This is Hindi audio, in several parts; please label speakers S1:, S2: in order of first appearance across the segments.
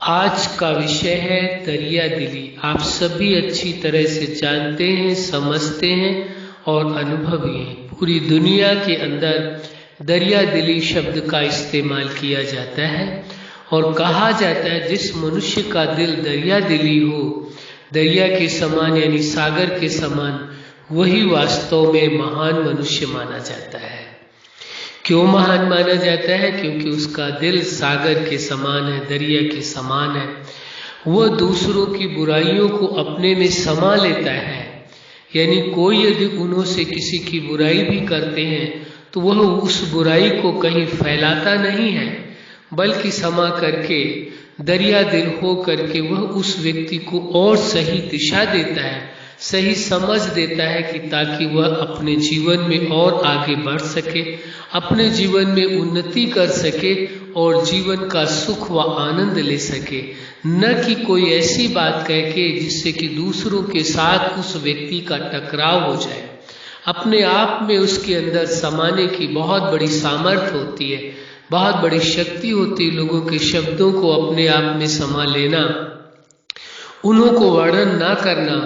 S1: आज का विषय है दरिया दिली। आप सभी अच्छी तरह से जानते हैं, समझते हैं और अनुभवी हैं। पूरी दुनिया के अंदर दरिया दिली शब्द का इस्तेमाल किया जाता है और कहा जाता है जिस मनुष्य का दिल दरिया दिली हो, दरिया के समान यानी सागर के समान, वही वास्तव में महान मनुष्य माना जाता है। क्यों महान माना जाता है? क्योंकि उसका दिल सागर के समान है, दरिया के समान है। वह दूसरों की बुराइयों को अपने में समा लेता है, यानी कोई यदि उन्होंने किसी की बुराई भी करते हैं तो वह उस बुराई को कहीं फैलाता नहीं है, बल्कि समा करके दरिया दिल हो करके वह उस व्यक्ति को और सही दिशा देता है, सही समझ देता है कि ताकि वह अपने जीवन में और आगे बढ़ सके, अपने जीवन में उन्नति कर सके और जीवन का सुख व आनंद ले सके। न कि कोई ऐसी बात कह के जिससे कि दूसरों के साथ उस व्यक्ति का टकराव हो जाए। अपने आप में उसके अंदर समाने की बहुत बड़ी सामर्थ्य होती है, बहुत बड़ी शक्ति होती है। लोगों के शब्दों को अपने आप में समा लेना, उन्हों को वर्णन ना करना,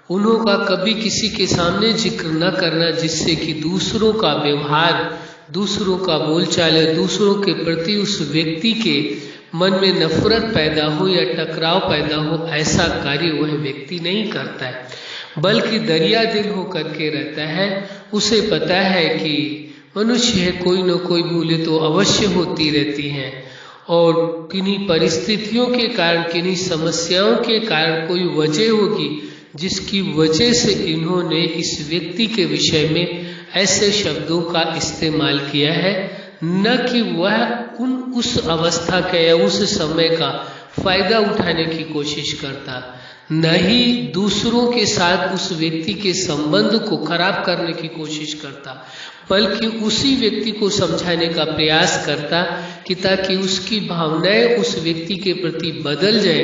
S1: उन्हों का कभी किसी के सामने जिक्र न करना, जिससे कि दूसरों का व्यवहार, दूसरों का बोलचाल, दूसरों के प्रति उस व्यक्ति के मन में नफरत पैदा हो या टकराव पैदा हो, ऐसा कार्य वह व्यक्ति नहीं करता है, बल्कि दरिया दिल हो करके रहता है। उसे पता है कि मनुष्य है, कोई न कोई भूलें तो अवश्य होती रहती हैं और किन्हीं परिस्थितियों के कारण, किन्हीं समस्याओं के कारण कोई वजह होगी जिसकी वजह से इन्होंने इस व्यक्ति के विषय में ऐसे शब्दों का इस्तेमाल किया है। न कि वह उस अवस्था का या उस समय का फायदा उठाने की कोशिश करता, न ही दूसरों के साथ उस व्यक्ति के संबंध को खराब करने की कोशिश करता, बल्कि उसी व्यक्ति को समझाने का प्रयास करता कि ताकि उसकी भावनाएं उस व्यक्ति के प्रति बदल जाए,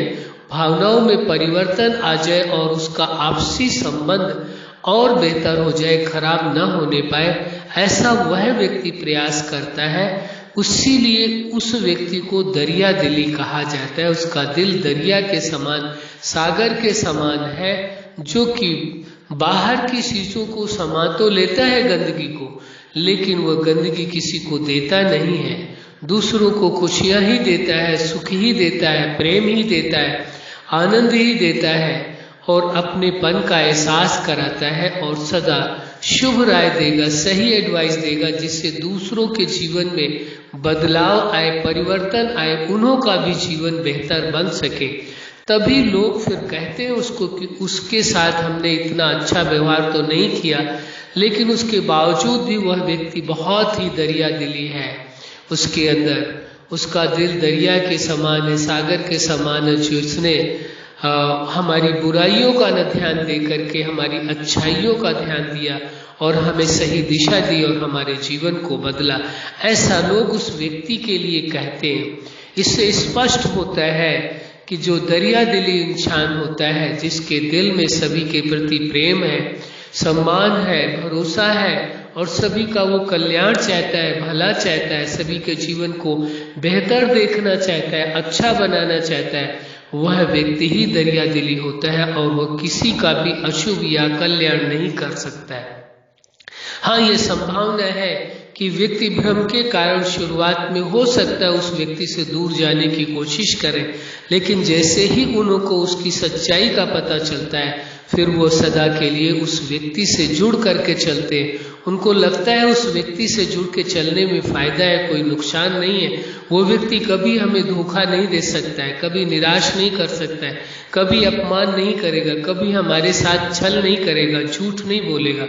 S1: भावनाओं में परिवर्तन आ जाए और उसका आपसी संबंध और बेहतर हो जाए, खराब न होने पाए। ऐसा वह व्यक्ति प्रयास करता है। इसीलिए उस व्यक्ति को दरिया दिली कहा जाता है। उसका दिल दरिया के समान, सागर के समान है, जो कि बाहर की चीजों को समा तो लेता है गंदगी को, लेकिन वह गंदगी किसी को देता नहीं है। दूसरों को खुशियां ही देता है, सुख ही देता है, प्रेम ही देता है, आनंद ही देता है और अपनेपन का एहसास कराता है और सदा शुभ राय देगा, सही एडवाइस देगा, जिससे दूसरों के जीवन में बदलाव आए, परिवर्तन आए, उन्हों का भी जीवन बेहतर बन सके। तभी लोग फिर कहते हैं उसको कि उसके साथ हमने इतना अच्छा व्यवहार तो नहीं किया, लेकिन उसके बावजूद भी वह व्यक्ति बहुत ही दरिया दिली है। उसके अंदर उसका दिल दरिया के समान है, सागर के समान है, जो उसने हमारी बुराइयों का न ध्यान दे करके हमारी अच्छाइयों का ध्यान दिया और हमें सही दिशा दी और हमारे जीवन को बदला। ऐसा लोग उस व्यक्ति के लिए कहते हैं। इससे स्पष्ट होता है कि जो दरिया दिली इंसान होता है, जिसके दिल में सभी के प्रति प्रेम है, सम्मान है, भरोसा है और सभी का वो कल्याण चाहता है, भला चाहता है, सभी के जीवन को बेहतर देखना चाहता है, अच्छा बनाना चाहता है, वह व्यक्ति ही दरिया दिली होता है और वह किसी का भी अशुभ या कल्याण नहीं कर सकता है। हाँ, ये संभावना है कि व्यक्ति भ्रम के कारण शुरुआत में हो सकता है उस व्यक्ति से दूर जाने की कोशिश करे, लेकिन जैसे ही उनको उसकी सच्चाई का पता चलता है, फिर वो सदा के लिए उस व्यक्ति से जुड़ करके चलते हैं। उनको लगता है उस व्यक्ति से जुड़ के चलने में फायदा है, कोई नुकसान नहीं है। वो व्यक्ति कभी हमें धोखा नहीं दे सकता है, कभी निराश नहीं कर सकता है, कभी अपमान नहीं करेगा, कभी हमारे साथ छल नहीं करेगा, झूठ नहीं बोलेगा।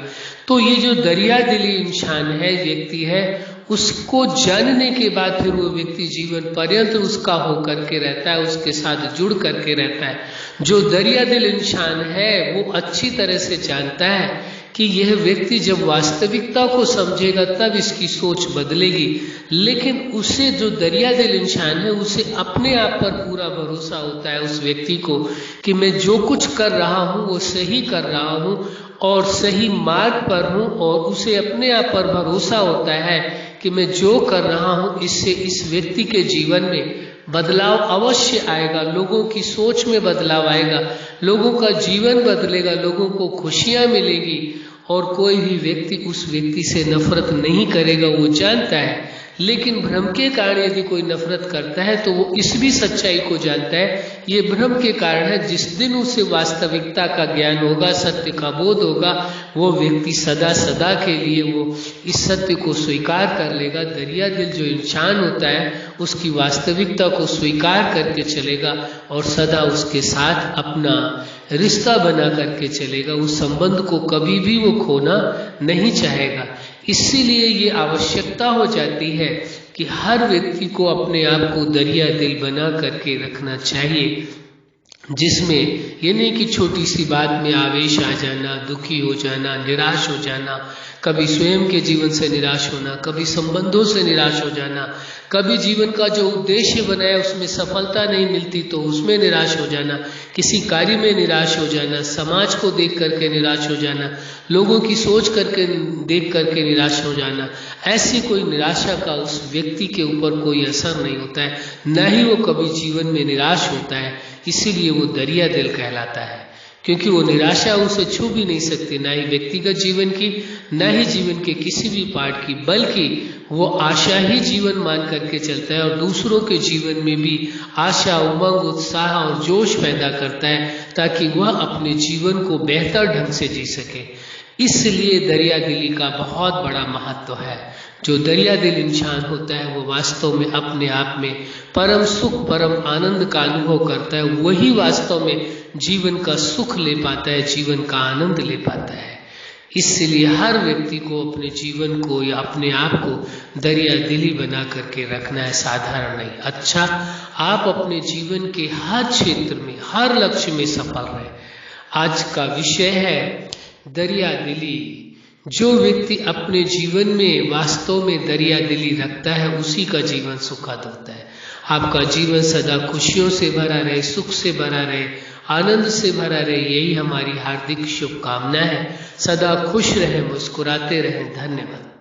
S1: तो ये जो दरिया दिली इंसान है, व्यक्ति है, उसको जानने के बाद फिर वो व्यक्ति जीवन पर्यंत उसका होकर के रहता है, उसके साथ जुड़ करके रहता है। जो दरिया दिल इंसान है वो अच्छी तरह से जानता है कि यह व्यक्ति जब वास्तविकता को समझेगा तब इसकी सोच बदलेगी। लेकिन उसे, जो दरिया दिल इंसान है, उसे अपने आप पर पूरा भरोसा होता है उस व्यक्ति को कि मैं जो कुछ कर रहा हूँ वो सही कर रहा हूँ और सही मार्ग पर हूँ, और उसे अपने आप पर भरोसा होता है कि मैं जो कर रहा हूँ इससे इस व्यक्ति के जीवन में बदलाव अवश्य आएगा, लोगों की सोच में बदलाव आएगा, लोगों का जीवन बदलेगा, लोगों को खुशियां मिलेगी और कोई भी व्यक्ति उस व्यक्ति से नफरत नहीं करेगा, वो जानता है। लेकिन भ्रम के कारण यदि कोई नफरत करता है तो वो इस भी सच्चाई को जानता है, ये भ्रम के कारण है। जिस दिन उसे वास्तविकता का ज्ञान होगा, सत्य का बोध होगा, वो व्यक्ति सदा सदा के लिए वो इस सत्य को स्वीकार कर लेगा। दरिया दिल जो इंसान होता है उसकी वास्तविकता को स्वीकार करके चलेगा और सदा उसके साथ अपना रिश्ता बना करके चलेगा, उस संबंध को कभी भी वो खोना नहीं चाहेगा। इसीलिए ये आवश्यकता हो जाती है कि हर व्यक्ति को अपने आप को दरिया दिल बना करके रखना चाहिए, जिसमें ये नहीं कि छोटी सी बात में आवेश आ जाना, दुखी हो जाना, निराश हो जाना, कभी स्वयं के जीवन से निराश होना, कभी संबंधों से निराश हो जाना, कभी जीवन का जो उद्देश्य बनाया उसमें सफलता नहीं मिलती तो उसमें निराश हो जाना, किसी कार्य में निराश हो जाना, समाज को देख करके निराश हो जाना, लोगों की सोच करके देख करके निराश हो जाना। ऐसी कोई निराशा का उस व्यक्ति के ऊपर कोई असर नहीं होता है, न ही वो कभी जीवन में निराश होता है। इसीलिए वो दरिया दिल कहलाता है, क्योंकि वो निराशा उसे छू भी नहीं सकती, ना ही व्यक्तिगत जीवन की, न ही जीवन के किसी भी पार्ट की, बल्कि वो आशा ही जीवन मान करके चलता है और दूसरों के जीवन में भी आशा, उमंग, उत्साह और जोश पैदा करता है ताकि वह अपने जीवन को बेहतर ढंग से जी सके। इसलिए दरिया दिली का बहुत बड़ा महत्व है। जो दरिया दिल इंसान होता है वो वास्तव में अपने आप में परम सुख, परम आनंद का अनुभव करता है, वही वास्तव में जीवन का सुख ले पाता है, जीवन का आनंद ले पाता है। इसलिए हर व्यक्ति को अपने जीवन को या अपने आप को दरिया दिली बना करके रखना है, साधारण नहीं। अच्छा, आप अपने जीवन के हर क्षेत्र में, हर लक्ष्य में सफल रहे। आज का विषय है दरिया दिली। जो व्यक्ति अपने जीवन में वास्तव में दरिया दिली रखता है उसी का जीवन सुखद होता है। आपका जीवन सदा खुशियों से भरा रहे, सुख से भरा रहे, आनंद से भरा रहे, यही हमारी हार्दिक शुभकामना है। सदा खुश रहें, मुस्कुराते रहें। धन्यवाद।